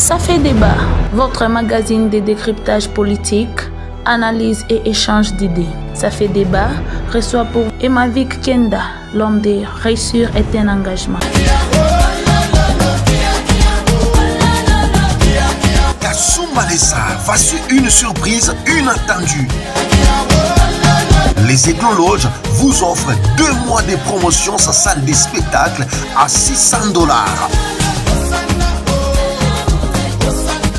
Ça fait débat, votre magazine de décryptage politique, analyse et échange d'idées. Ça fait débat reçoit pour Emavik Kenda, l'homme de réussir et un engagement. Kasumba Lessa, voici une surprise inattendue. Les Aiglons Lodge vous offrent 2 mois de promotion sa salle de spectacle à $600.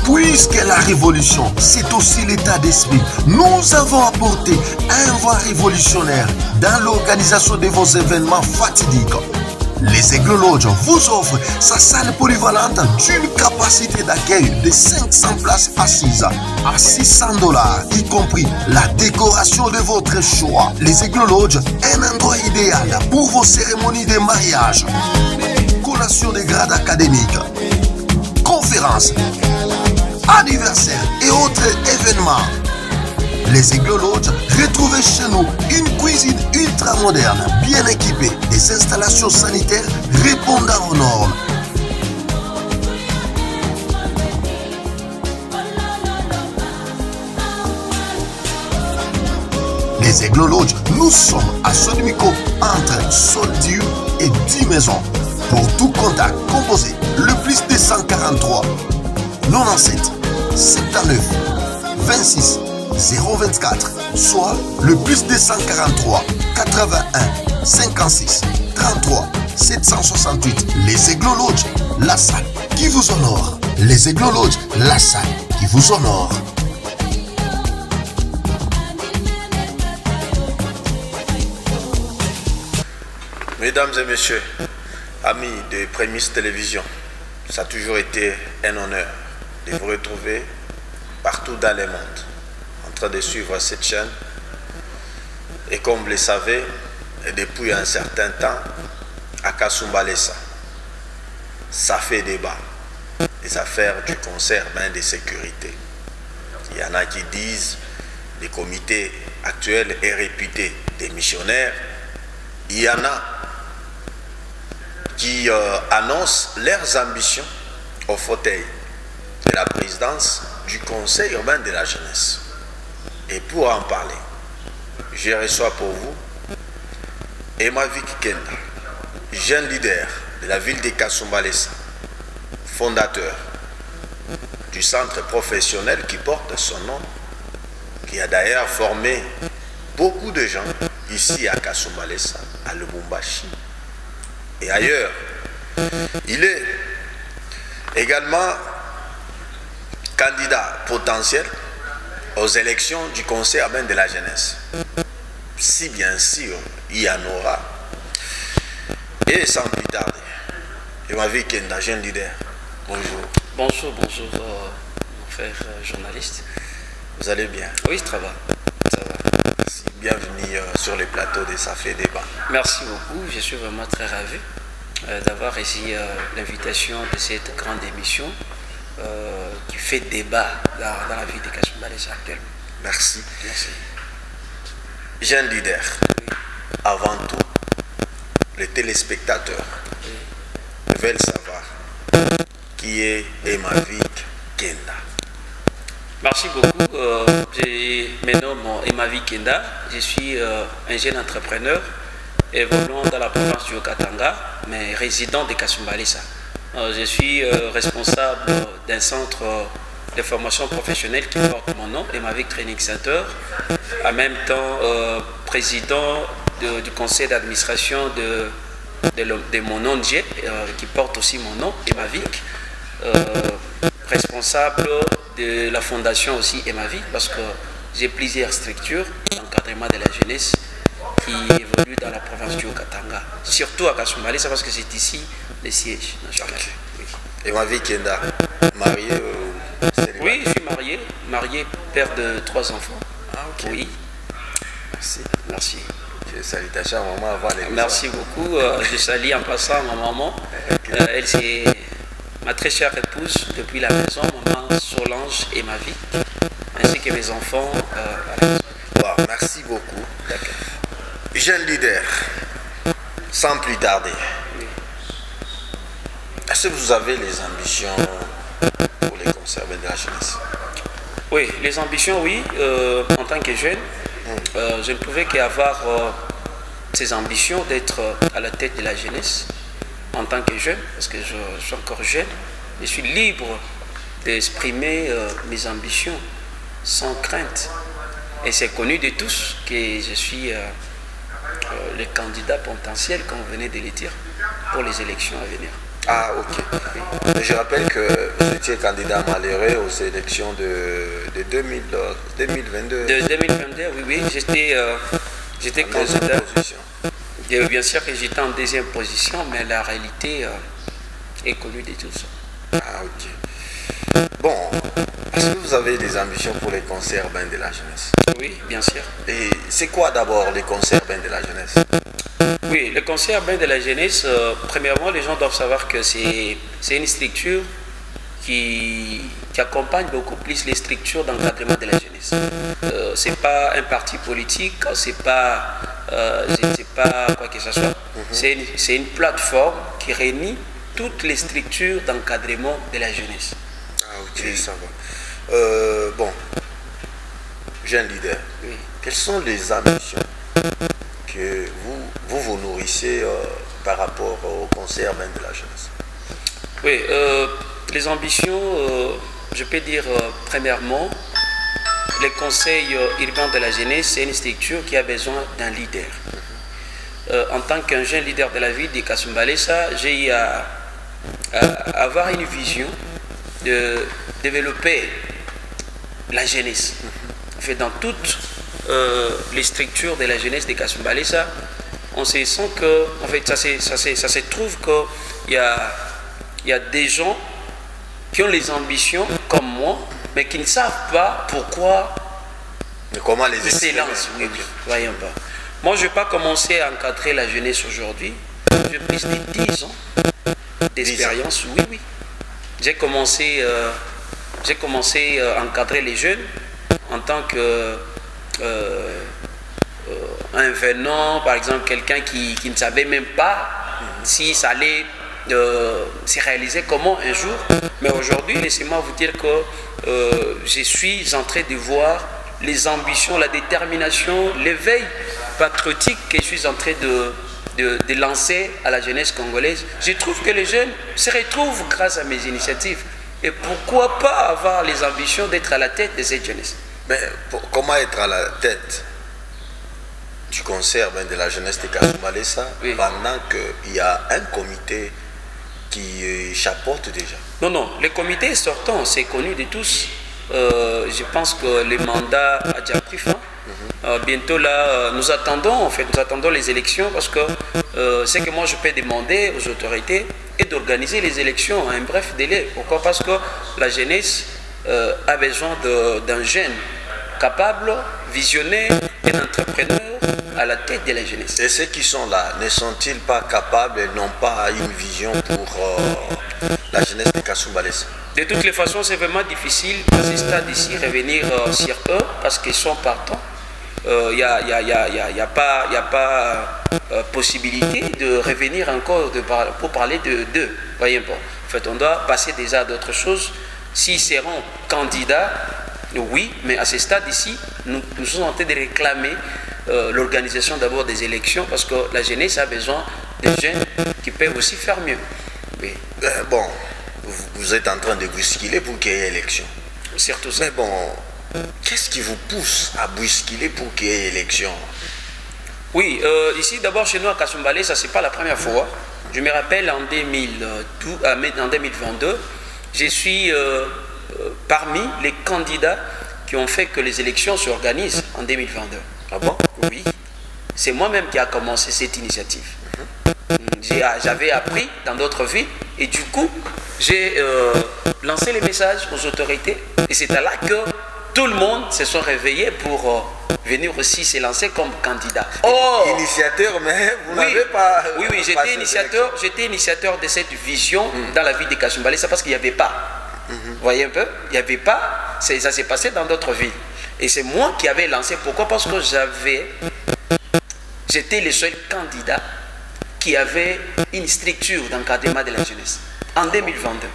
Puisque la révolution, c'est aussi l'état d'esprit, nous avons apporté un vent révolutionnaire dans l'organisation de vos événements fatidiques. Les Aiglons Lodge vous offrent sa salle polyvalente d'une capacité d'accueil de 500 places assises à $600, y compris la décoration de votre choix. Les Aiglons Lodge, un endroit idéal pour vos cérémonies de mariage, collation de grades académiques, conférences, anniversaires et autres événements. Les Aiglons Lodge, retrouvez chez nous une cuisine ultra moderne, bien équipée, des installations sanitaires répondant aux normes. Les Aiglons Lodge, nous sommes à Sonimico, entre Soldieu et 10 maisons. Pour tout contact, composez le +243 97 79 26 024, soit le +243 81 56 33 768. Les Aiglons Lodge, la salle qui vous honore. Les Aiglons Lodge, la salle qui vous honore. Mesdames et messieurs, amis de Prémisse Télévision, ça a toujours été un honneur de vous retrouver partout dans le monde en train de suivre cette chaîne. Et comme vous le savez, depuis un certain temps, à Kasumba Lessa, ça fait débat. Les affaires du concert de sécurité. Il y en a qui disent les comités actuels et réputés des missionnaires. Il y en a qui annoncent leurs ambitions au fauteuil de la présidence du Conseil urbain de la jeunesse. Et pour en parler, je reçois pour vous Emavik Kenda, jeune leader de la ville de Kasumba Lessa, fondateur du centre professionnel qui porte son nom, qui a d'ailleurs formé beaucoup de gens ici à Kasumba Lessa, à Lubumbashi et ailleurs. Il est également candidat potentiel aux élections du Conseil urbain de la jeunesse. Si bien sûr, il y en aura. Et sans plus tarder, Emavik Kenda, jeune leader. Bonjour. Bonjour, bonjour, mon frère journaliste. Vous allez bien? Oui, ça va. Ça va. Merci. Bienvenue sur le plateau de Ça fait débat. Merci beaucoup. Je suis vraiment très ravi d'avoir reçu l'invitation de cette grande émission qui fait débat dans la ville de Kasumba Lessa actuellement. Merci. Merci. Jeune leader, Oui. avant tout, les téléspectateurs veulent savoir qui est Emavik Kenda. Merci beaucoup. Je me nomme Emavik Kenda. Je suis un jeune entrepreneur évoluant dans la province du Haut-Katanga, mais résident de Kasumba Lessa. Je suis responsable d'un centre de formation professionnelle qui porte mon nom, Emavik Training Center. En même temps, président du conseil d'administration de mon ONG, qui porte aussi mon nom, Emavik. Responsable de la fondation aussi Emavik, parce que j'ai plusieurs structures d'encadrement de la jeunesse qui évoluent dans la province du Haut-Katanga, surtout à Kasumba Lessa, parce que c'est ici le siège national. Okay. Oui. Emavik Kenda, marié célibataire? Oui, je suis marié, père de 3 enfants. Ah, ok. Oui. Merci. Merci. Salutations à maman avant les. Merci beaucoup. Je salue en passant ma maman. Okay. Elle, c'est ma très chère épouse depuis la maison, maman Solange et ma vie, ainsi que mes enfants à la maison. Wow, merci beaucoup. Jeune leader, sans plus tarder, est-ce que vous avez les ambitions pour les Conseil urbain de la jeunesse? Oui, les ambitions, oui. En tant que jeune, je ne pouvais qu'avoir ces ambitions d'être à la tête de la jeunesse en tant que jeune, parce que je suis encore jeune. Je suis libre d'exprimer mes ambitions sans crainte. Et c'est connu de tous que je suis le candidat potentiel, comme vous venez de le dire, pour les élections à venir. Ah, ok. Je rappelle que vous étiez candidat malheureux aux élections de 2022. De 2022, oui, j'étais candidat. Bien sûr que j'étais en deuxième position, mais la réalité est connue de tous. Ah, ok. Bon, est-ce que vous avez des ambitions pour les conseils urbains de la jeunesse? Oui, bien sûr. Et c'est quoi d'abord les conseils urbains de la jeunesse? Oui, le conseil urbain de la jeunesse, premièrement, les gens doivent savoir que c'est une structure qui accompagne beaucoup plus les structures d'encadrement de la jeunesse. Ce n'est pas un parti politique, c'est pas quoi que ce soit. C'est une plateforme qui réunit toutes les structures d'encadrement de la jeunesse. Ah, ok, ça va. Bon, jeune leader, quelles sont les ambitions que vous nourrissez par rapport au conseil urbain de la jeunesse? Oui, les ambitions, je peux dire premièrement, le conseil urbain de la jeunesse, c'est une structure qui a besoin d'un leader. En tant qu'un jeune leader de la ville de Kasumbalesa, j'ai eu à avoir une vision de développer la jeunesse. En fait, dans toutes les structures de la jeunesse de Kasumbalesa, on se sent que, en fait, ça se trouve qu'il y a des gens qui ont les ambitions comme moi, mais qui ne savent pas pourquoi. Mais comment les exprimer? Oui, voyons pas. Moi, je ne vais pas commencer à encadrer la jeunesse aujourd'hui. J'ai plus de 10 ans d'expérience. Oui. J'ai commencé à encadrer les jeunes en tant que un venant, par exemple, quelqu'un qui ne savait même pas si ça allait se réaliser comment un jour. Mais aujourd'hui, laissez-moi vous dire que je suis en train de voir les ambitions, la détermination, l'éveil patriotique que je suis en train de lancer à la jeunesse congolaise. Je trouve que les jeunes se retrouvent grâce à mes initiatives. Et pourquoi pas avoir les ambitions d'être à la tête de cette jeunesse? Mais comment être à la tête du conseil urbain de la jeunesse de Kasumbalesa pendant qu'il y a un comité qui chapeaute déjà? Non, le comité sortant, c'est connu de tous. Je pense que le mandat a déjà pris fin. Bientôt là, nous attendons les élections parce que ce que moi je peux demander aux autorités est d'organiser les élections à un bref délai. Pourquoi? Parce que la jeunesse a besoin d'un jeune capable, visionnaire et entrepreneur à la tête de la jeunesse. Et ceux qui sont là, ne sont-ils pas capables et n'ont pas une vision pour la jeunesse de Kasumbalesa? De toutes les façons, c'est vraiment difficile à ce stade ici revenir sur eux parce qu'ils sont partants. Il n'y a pas possibilité de revenir encore pour parler d'eux. Voyez pas. En fait, on doit passer déjà à d'autres choses. S'ils seront candidats, oui, mais à ce stade ici, nous sommes en train de réclamer l'organisation d'abord des élections parce que la jeunesse a besoin de jeunes qui peuvent aussi faire mieux. Oui. Bon, vous êtes en train de bousculer pour qu'il y ait élection. Surtout ça. Mais bon, qu'est-ce qui vous pousse à bousculer pour qu'il y ait élection? Oui, ici d'abord chez nous à Kasumbalesa, ce n'est pas la première fois. Je me rappelle en 2022, je suis parmi les candidats qui ont fait que les élections s'organisent en 2022. Ah bon? Oui. C'est moi-même qui a commencé cette initiative. J'avais appris dans d'autres villes et du coup, j'ai lancé les messages aux autorités et c'est là que tout le monde se sont réveillés pour venir aussi se lancer comme candidat. Initiateur, mais vous n'avez pas... Oui, j'étais initiateur de cette vision dans la ville de Kasumbalesa parce qu'il n'y avait pas. Vous voyez un peu? Il n'y avait pas. Ça s'est passé dans d'autres villes. Et c'est moi qui avais lancé. Pourquoi? Parce que j'étais le seul candidat qui avait une structure d'encadrement de la jeunesse en 2022.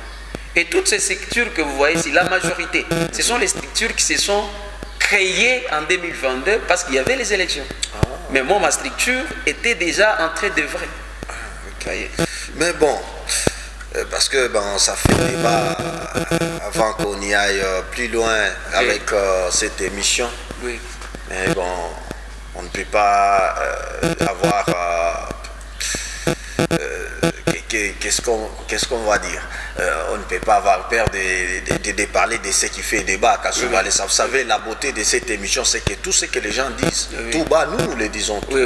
Et toutes ces structures que vous voyez ici, la majorité, ce sont les structures qui se sont créées en 2022 parce qu'il y avait les élections. Mais moi, ma structure était déjà en train d'œuvrer. Mais bon, parce que bon, ça fait débat avant qu'on y aille plus loin avec cette émission. Oui. Mais bon, on ne peut pas avoir... qu'est-ce qu'on va dire, on ne peut pas avoir peur de parler de ce qui fait débat à Kasumbalé. Vous savez, la beauté de cette émission, c'est que tout ce que les gens disent, tout bas, nous le disons tout,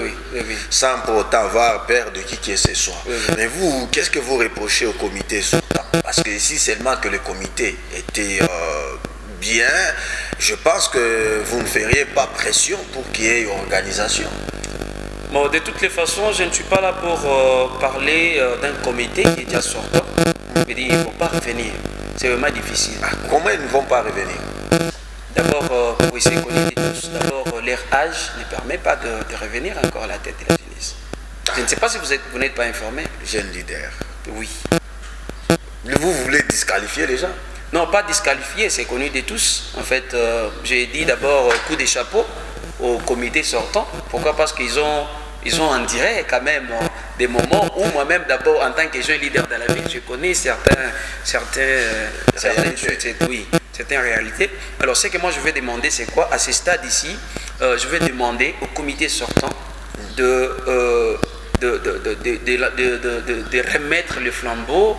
sans pour autant avoir peur de qui que ce soit. Mais vous, qu'est-ce que vous reprochez au comité sortant? Parce que si seulement que le comité était bien, je pense que vous ne feriez pas pression pour qu'il y ait une organisation. Bon, de toutes les façons, je ne suis pas là pour parler d'un comité qui est déjà sortant. Je dis, il ne faut pas revenir. C'est vraiment difficile. Comment ils ne vont pas revenir? D'abord, oui, c'est connu de tous. D'abord, leur âge ne permet pas de revenir encore à la tête de la jeunesse. Je ne sais pas si vous n'êtes pas informé. Jeune leader. Oui. Vous voulez disqualifier les gens? Non, pas disqualifier, c'est connu de tous. En fait, j'ai dit d'abord coup de chapeau au comité sortant. Pourquoi? Parce qu'ils ont en direct quand même des moments où moi-même d'abord en tant que jeune leader de la ville, je connais certaines réalités. Alors ce que moi je vais demander, c'est quoi? À ce stade ici, je vais demander au comité sortant de remettre le flambeau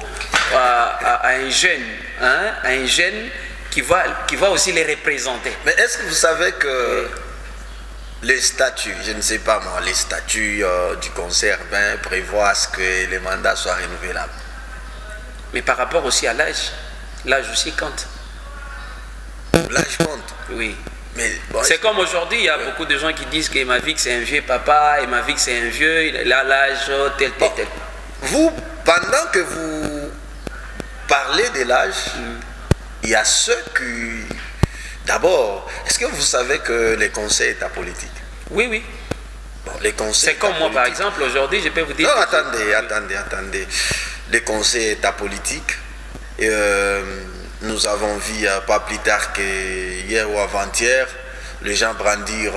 à un jeune, hein, à un jeune qui va aussi les représenter. Mais est-ce que vous savez que les statuts, je ne sais pas moi, les statuts du conseil urbain prévoient à ce que les mandats soient renouvelables? Mais par rapport aussi à l'âge aussi compte. L'âge compte? Oui. Bon, c'est comme aujourd'hui, il y a beaucoup de gens qui disent que Mavic c'est un vieux papa, et Mavic c'est un vieux, il a l'âge tel. Vous, pendant que vous parlez de l'âge, il y a ceux qui... D'abord, est-ce que vous savez que les conseils état politiques? Oui, oui. Bon, les conseils c'est comme moi par exemple, aujourd'hui je peux vous dire... Non, attendez. Les conseils état politiques, nous avons vu pas plus tard que hier ou avant-hier, les gens brandir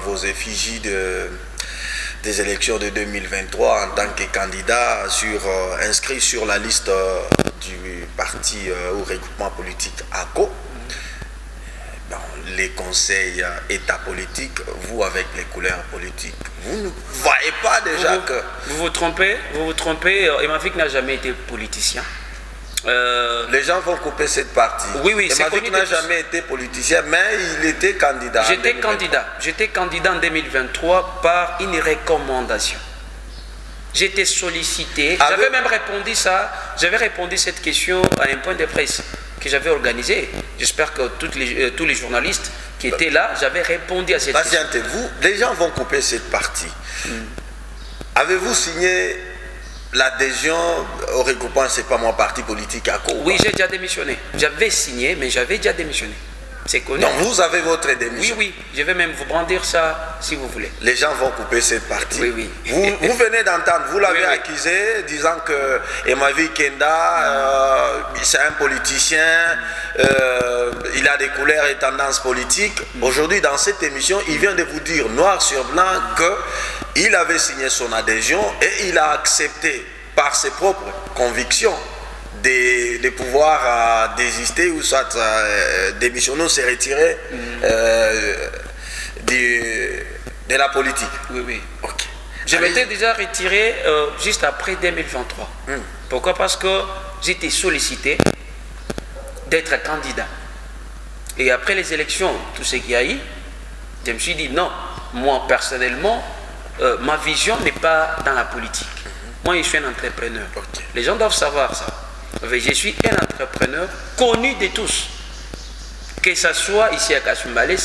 vos effigies des élections de 2023 en tant que candidat inscrit sur la liste du parti ou regroupement politique ACO. Les conseils état politique, vous avec les couleurs politiques, vous ne voyez pas déjà que... Vous vous trompez, Emavic n'a jamais été politicien. Les gens vont couper cette partie. Oui, Emavic n'a jamais été politicien, mais il était candidat. J'étais candidat en 2023 par une recommandation. J'étais sollicité, j'avais même répondu ça, j'avais répondu cette question à un point de presse que j'avais organisé. J'espère que tous les journalistes qui étaient là, j'avais répondu à cette question. Patientez-vous, les gens vont couper cette partie. Avez-vous signé l'adhésion au regroupement, c'est pas mon parti politique à quoi? Oui, j'ai déjà démissionné. J'avais signé, mais j'avais déjà démissionné. C'est connu. Donc vous avez votre démission? Oui, je vais même vous brandir ça si vous voulez. Les gens vont couper cette partie. Oui. Vous venez d'entendre, vous l'avez accusé, disant que Emavic Kenda, c'est un politicien, il a des couleurs et tendances politiques. Aujourd'hui, dans cette émission, il vient de vous dire noir sur blanc qu'il avait signé son adhésion et il a accepté par ses propres convictions de pouvoir désister ou soit démissionner ou se retirer de la politique. Oui. Ok. Je m'étais déjà retiré juste après 2023. Pourquoi? Parce que j'étais sollicité d'être candidat. Et après les élections, tout ce qu'il y a eu, je me suis dit non, moi personnellement, ma vision n'est pas dans la politique. Moi, je suis un entrepreneur. Les gens doivent savoir ça. Je suis un entrepreneur connu de tous. Que ce soit ici à Kasumbalé,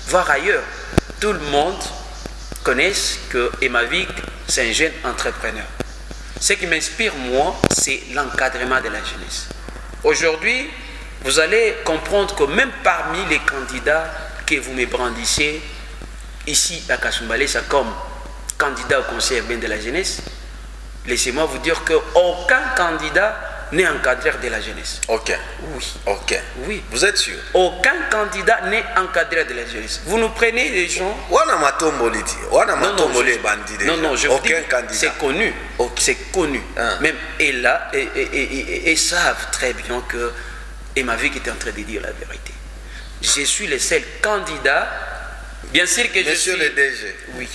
voire ailleurs. Tout le monde connaît que Emavic, c'est un jeune entrepreneur. Ce qui m'inspire, moi, c'est l'encadrement de la jeunesse. Aujourd'hui, vous allez comprendre que même parmi les candidats que vous me brandissez, ici à Kasumbalé, comme candidat au conseil urbain de la jeunesse, laissez-moi vous dire qu'aucun candidat n'est encadreur de la jeunesse. Ok. Oui. Ok. Oui. Vous êtes sûr? Aucun candidat n'est encadreur de la jeunesse. Vous nous prenez les gens... Non, non, je vous dis, aucun candidat. C'est connu. Okay. C'est connu. Même là, et savent très bien que Emavik était en train de dire la vérité. Je suis le seul candidat. Bien sûr que Monsieur je suis... le DG, oui.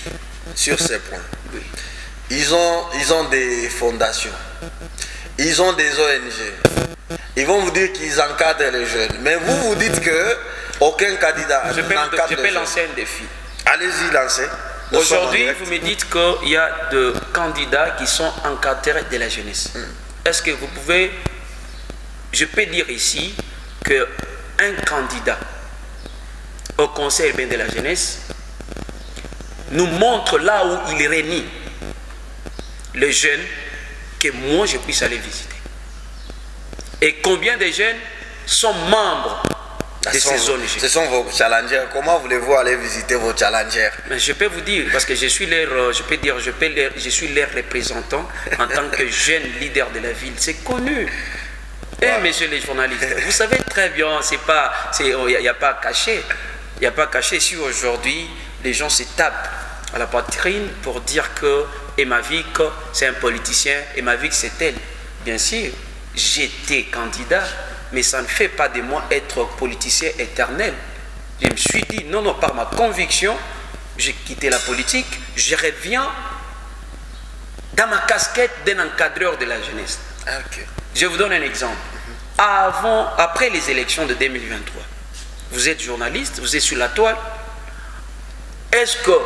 Sur ces points, oui. Ils ont des fondations, ils ont des ONG. Ils vont vous dire qu'ils encadrent les jeunes. Mais vous dites que aucun candidat n'encadre les jeunes. Je peux lancer un défi. Allez-y, lancez. Aujourd'hui, vous me dites qu'il y a des candidats qui sont encadrés de la jeunesse. Est-ce que vous pouvez... Je peux dire ici qu'un candidat au Conseil urbain de la jeunesse nous montre là où il réunit les jeunes que moi je puisse aller visiter. Et combien de jeunes sont membres de ces ONG? Ce sont vos challengers. Comment voulez-vous aller visiter vos challengers? Mais je peux vous dire, parce que je suis leur, je suis leur représentant en tant que jeune leader de la ville. C'est connu. Et messieurs les journalistes, vous savez très bien, il n'y a pas à cacher. Il n'y a pas à cacher. Si aujourd'hui les gens se tapent à la poitrine pour dire que Emavik c'est un politicien, Emavik c'est elle. Bien sûr, j'étais candidat, mais ça ne fait pas de moi être politicien éternel. Je me suis dit, non, non, par ma conviction, j'ai quitté la politique, je reviens dans ma casquette d'un encadreur de la jeunesse. Okay. Je vous donne un exemple. Après les élections de 2023, vous êtes journaliste, vous êtes sur la toile. Est-ce que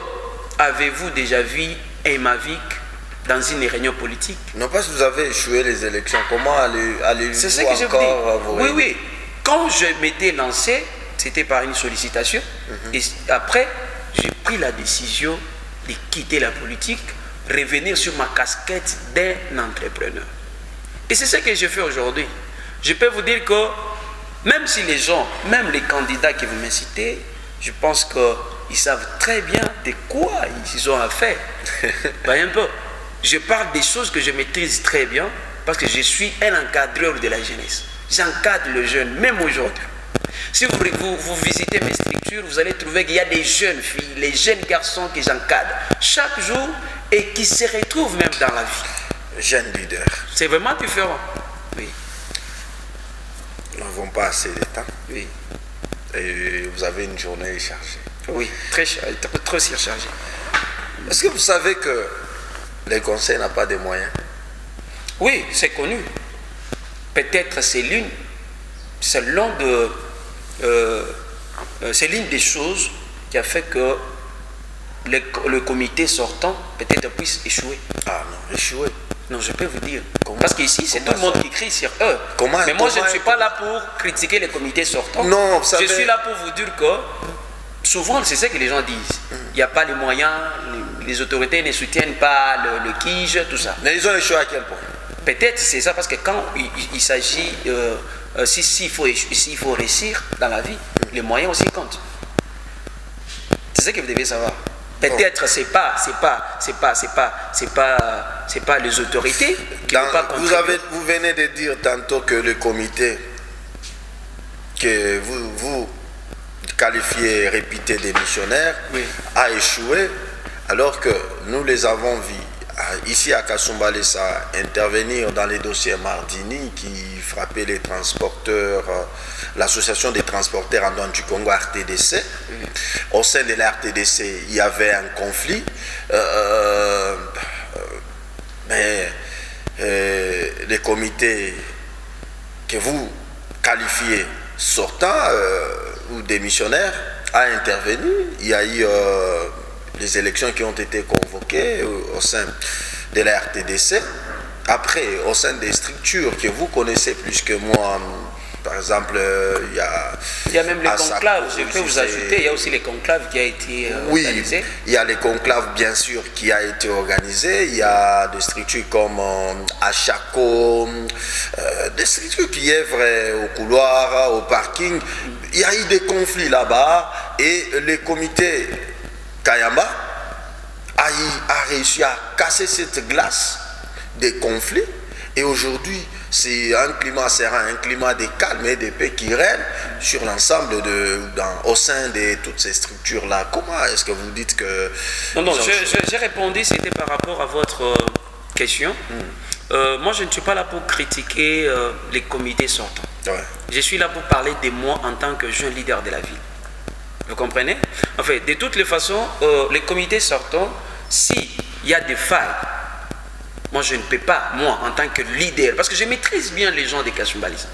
avez-vous déjà vu Emavik dans une réunion politique? Non, parce que vous avez échoué les élections. Comment allez-vous C'est ce que je vous dis. Oui, oui. Quand je m'étais lancé, c'était par une sollicitation. Et après, j'ai pris la décision de quitter la politique, revenir sur ma casquette d'un entrepreneur. Et c'est ce que je fais aujourd'hui. Je peux vous dire que même si les gens, même les candidats que vous me citez, je pense qu'ils savent très bien de quoi ils ont affaire. Voyez un peu. Je parle des choses que je maîtrise très bien parce que je suis un encadreur de la jeunesse. J'encadre le jeune, même aujourd'hui. Si vous visitez mes structures, vous allez trouver qu'il y a des jeunes filles, les jeunes garçons que j'encadre chaque jour et qui se retrouvent même dans la vie. Jeune leader. C'est vraiment différent. Oui. Nous n'avons pas assez de temps. Oui. Et vous avez une journée chargée. Oui, très surchargée. Est-ce que vous savez que le conseil n'a pas de moyens? Oui, c'est connu. Peut-être c'est l'une des choses qui a fait que le comité sortant peut-être puisse échouer. Ah non, échouer. Non, je peux vous dire. Parce qu'ici, c'est tout le monde qui crie sur eux. Mais moi, je ne suis pas là pour critiquer les comités sortants. Non, je suis là pour vous dire que souvent, c'est ce que les gens disent. Il n'y a pas les moyens, les autorités ne soutiennent pas le KIJ, tout ça. Mais ils ont échoué à quel point? Peut-être c'est ça, parce que quand il s'agit, s'il faut réussir dans la vie, les moyens aussi comptent. C'est ce que vous devez savoir. Peut-être c'est pas les autorités qui n'ont pas contribué. Vous venez de dire tantôt que le comité que vous qualifiez réputé des missionnaires a échoué, alors que nous les avons vus ici à Kasumbalesa intervenir dans les dossiers Mardini qui frappaient les transporteurs, l'association des transporteurs en dehors du Congo, RTDC. Au sein de la RTDC, il y avait un conflit, mais les comités que vous qualifiez sortants ou des missionnaires a intervenu. Il y a eu les élections qui ont été convoquées au sein de la RTDC. Après, au sein des structures que vous connaissez plus que moi, par exemple, il y a même les conclaves, je peux vous ajouter, il y a aussi les conclaves qui a été organisé. Il y a les conclaves, bien sûr, qui a été organisé. Il y a des structures comme Achako, des structures qui œuvrent au couloir, au parking. Il y a eu des conflits là-bas et le comité Kayamba a réussi à casser cette glace des conflits et aujourd'hui c'est un climat serein, un climat de calme et de paix qui règne sur l'ensemble au sein de toutes ces structures-là. Comment est-ce que vous dites que... Non, j'ai répondu, c'était par rapport à votre question. Moi, je ne suis pas là pour critiquer les comités sortants. Ouais. Je suis là pour parler de moi en tant que jeune leader de la ville. Vous comprenez? En fait, de toutes les façons, les comités sortants, s'il y a des failles, moi je ne peux pas, moi en tant que leader, parce que je maîtrise bien les gens des Kasumbalisa.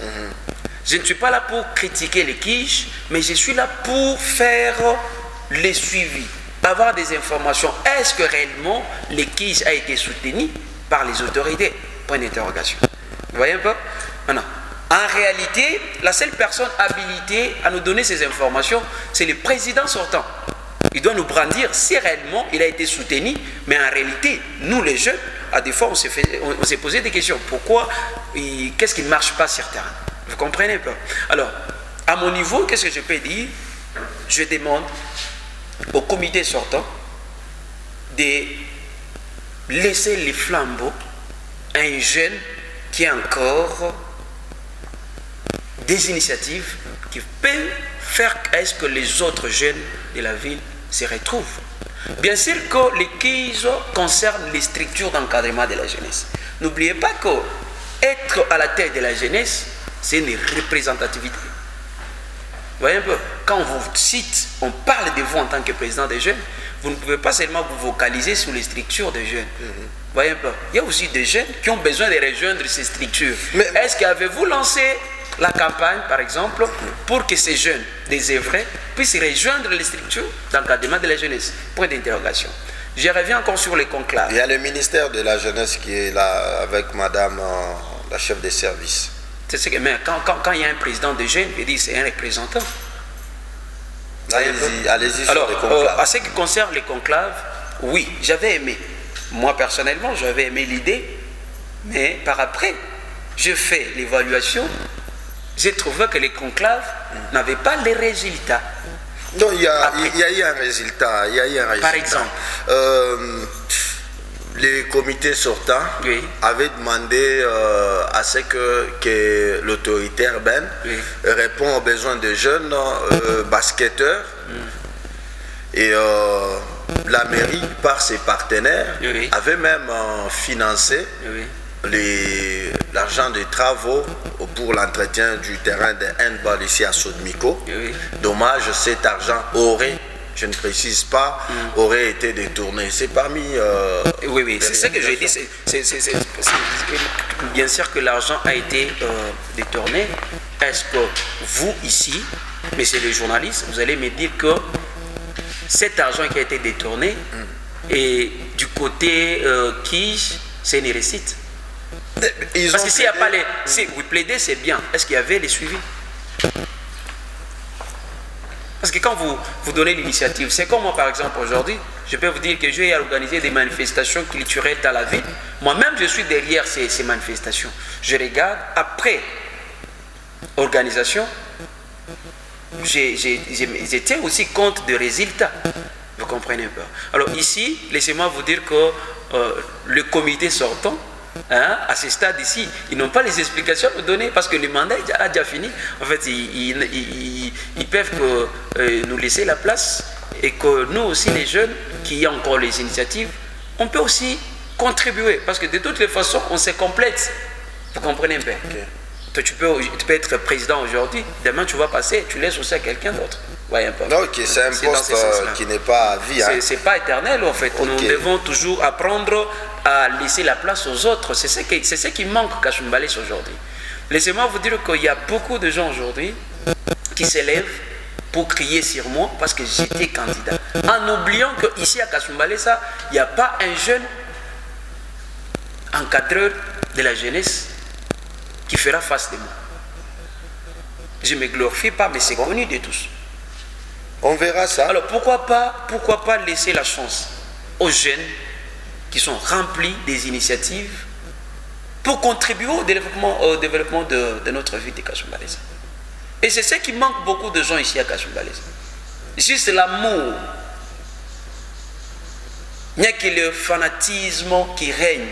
Je ne suis pas là pour critiquer les quiches, mais je suis là pour faire les suivis, avoir des informations. Est-ce que réellement les quiches a été soutenu par les autorités? Point d'interrogation. Vous voyez un peu? Maintenant, en réalité, la seule personne habilitée à nous donner ces informations, c'est le président sortant. Il doit nous brandir si réellement il a été soutenu, mais en réalité, nous les jeunes, à des fois, on s'est posé des questions. Pourquoi? Qu'est-ce qui ne marche pas sur terrain? Vous comprenez pas? Alors, à mon niveau, qu'est-ce que je peux dire? Je demande au comité sortant de laisser les flambeaux à un jeune qui a encore des initiatives qui peuvent faire à ce que les autres jeunes de la ville se retrouvent. Bien sûr que les quiz concernent les structures d'encadrement de la jeunesse. N'oubliez pas que être à la tête de la jeunesse, c'est une représentativité. Vous voyez un peu, quand on vous cite, on parle de vous en tant que président des jeunes, vous ne pouvez pas seulement vous vocaliser sur les structures des jeunes. Vous voyez un peu, il y a aussi des jeunes qui ont besoin de rejoindre ces structures. Est-ce qu'avez-vous lancé la campagne, par exemple, pour que ces jeunes désœuvrés puissent rejoindre les structures d'encadrement de la jeunesse? Point d'interrogation. Je reviens encore sur les conclaves. Il y a le ministère de la Jeunesse qui est là avec madame la chef des services. Mais quand il y a un président de jeunes, je dis c'est un représentant. Allez-y sur Alors, les conclaves. à ce qui concerne les conclaves, oui, j'avais aimé. Moi, personnellement, j'avais aimé l'idée, mais par après, je fais l'évaluation. J'ai trouvé que les conclaves n'avaient pas les résultats. Non, il y a eu un résultat. Par exemple, les comités sortants avaient demandé à ce que l'autorité urbaine réponde aux besoins des jeunes basketteurs. Et la mairie, par ses partenaires, avait même financé l'argent des travaux pour l'entretien du terrain de handball ici à Sodmiko. Dommage, cet argent aurait, je ne précise pas, aurait été détourné. C'est parmi... oui, c'est ce que j'ai dit. Bien sûr que l'argent a été détourné. Est-ce que vous, ici, messieurs les journalistes, vous allez me dire que cet argent qui a été détourné, et du côté qui, c'est une réussite? Parce que s'il n'y a pas les... Si vous plaidez, c'est bien. Est-ce qu'il y avait les suivis? Parce que quand vous donnez l'initiative, c'est comme moi par exemple aujourd'hui, je peux vous dire que j'ai organisé des manifestations culturelles dans la ville. Moi-même, je suis derrière ces manifestations. Je regarde, après organisation, j'ai tiens aussi compte des résultats. Vous comprenez pas? Alors ici, laissez-moi vous dire que le comité sortant, à ce stade ici, ils n'ont pas les explications à nous donner parce que le mandat a déjà fini. En fait, ils peuvent nous laisser la place et que nous aussi, les jeunes, qui ont encore les initiatives, on peut aussi contribuer parce que de toutes les façons, on se complète. Vous comprenez bien? Toi, tu peux être président aujourd'hui, demain tu vas passer, tu laisses aussi à quelqu'un d'autre. Ouais, c'est un poste qui n'est pas à vie. C'est pas éternel en fait. Nous devons toujours apprendre à laisser la place aux autres. C'est ce qui manque à Kasumbalesa aujourd'hui. Laissez-moi vous dire qu'il y a beaucoup de gens aujourd'hui qui s'élèvent pour crier sur moi parce que j'étais candidat. En oubliant qu'ici à Kasumbalesa, il n'y a pas un jeune encadreur de la jeunesse qui fera face de moi. Je ne me glorifie pas, mais c'est connu de tous. On verra ça. Alors pourquoi pas laisser la chance aux jeunes qui sont remplis des initiatives pour contribuer au développement de notre ville de Kasumbalesa. Et c'est ce qui manque beaucoup de gens ici à Kasumbalesa. Juste l'amour. Il n'y a que le fanatisme qui règne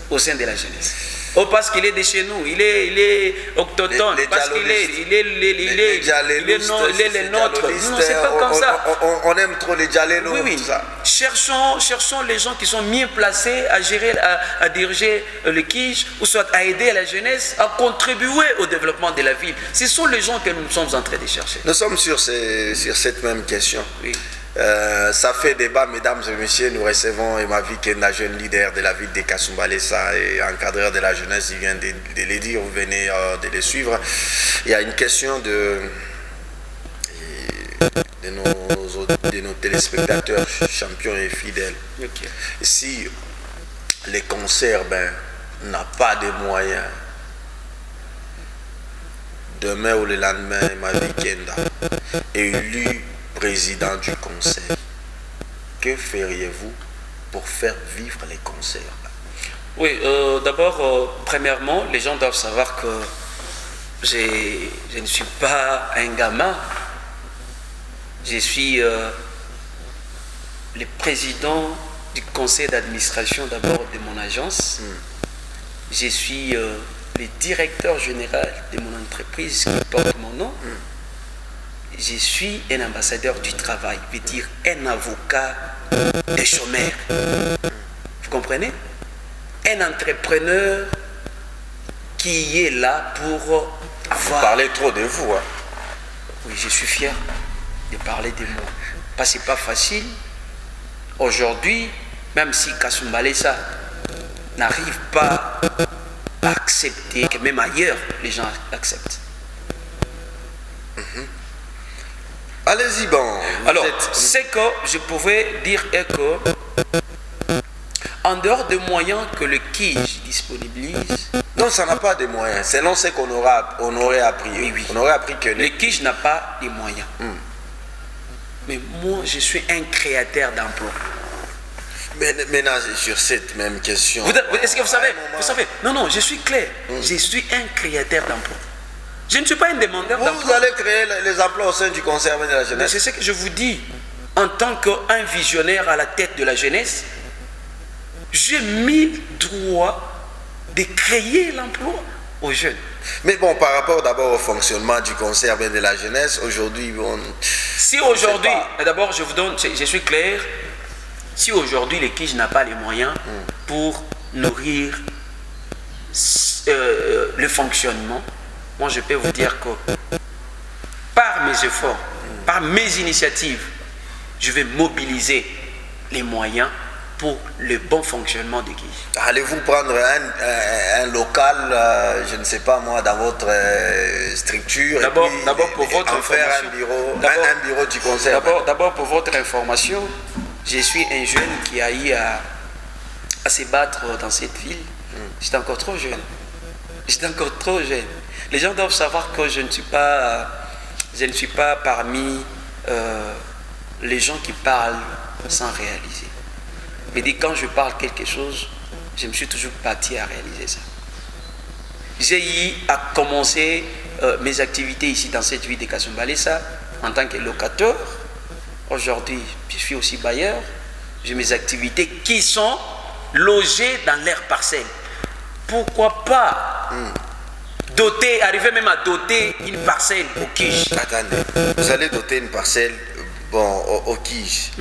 au sein de la jeunesse. Oh, parce qu'il est de chez nous, il est autochtone, parce qu'il est les nôtres. Non, c'est pas comme ça. On aime trop les dialélos, oui. tout ça. Cherchons les gens qui sont mieux placés à gérer, à diriger le Kij, ou soit à aider la jeunesse, à contribuer au développement de la ville. Ce sont les gens que nous sommes en train de chercher. Nous sommes sur cette même question. Oui. Ça fait débat, mesdames et messieurs. Nous recevons Emavi Kenda, jeune leader de la ville de Kasumbalesa et encadreur de la jeunesse. Il vient de le dire, vous venez de le suivre. Il y a une question de nos téléspectateurs champions et fidèles. Okay. Si les concerts n'ont pas de moyens, demain ou le lendemain, Emavi Kenda est élu président du conseil, que feriez-vous pour faire vivre les concerts? Oui, d'abord, premièrement, les gens doivent savoir que je ne suis pas un gamin. Je suis le président du conseil d'administration d'abord de mon agence. Je suis le directeur général de mon entreprise qui porte mon nom. Je suis un ambassadeur du travail, veut dire un avocat des chômeurs. Vous comprenez? Un entrepreneur qui est là pour avoir... Vous parlez trop de vous, hein? Oui, je suis fier de parler de moi. Parce que ce n'est pas facile. Aujourd'hui, même si Kasumbalesa n'arrive pas à accepter, que même ailleurs, les gens acceptent. Allez-y, bon. Alors, ce que je pouvais dire est que, en dehors des moyens que le Kij disponibilise... Non, ça n'a pas de moyens. Selon ce qu'on aurait appris. Oui. On aurait appris que... Le Kij n'a pas de moyens. Mais moi, je suis un créateur d'emplois. Mais maintenant, sur cette même question... Est-ce que vous savez? Non, je suis clair. Je suis un créateur d'emplois. Je ne suis pas un demandeur d'emploi. Vous allez créer les emplois au sein du conseil de la jeunesse. C'est ce que je vous dis. En tant qu'un visionnaire à la tête de la jeunesse, j'ai mis droit de créer l'emploi aux jeunes. Mais bon, par rapport d'abord au fonctionnement du conseil de la jeunesse, aujourd'hui... Si aujourd'hui, d'abord je vous donne, je suis clair, si aujourd'hui le Kij n'a pas les moyens pour nourrir le fonctionnement, moi je peux vous dire que par mes efforts, par mes initiatives, je vais mobiliser les moyens pour le bon fonctionnement de Kij. Allez-vous prendre un local, je ne sais pas moi, dans votre structure, d'abord pour votre information, faire un bureau du conseil? D'abord pour votre information, je suis un jeune qui a eu à se battre dans cette ville. J'étais encore trop jeune. Les gens doivent savoir que je ne suis pas parmi les gens qui parlent sans réaliser. Mais quand je parle quelque chose, je me suis toujours battu à réaliser ça. J'ai eu à commencer mes activités ici dans cette ville de Kasumbalesa en tant que locateur. Aujourd'hui, je suis aussi bailleur. J'ai mes activités qui sont logées dans leurs parcelles. Pourquoi pas arriver même à doter une parcelle au Kij? Attendez, vous allez doter une parcelle au Kij.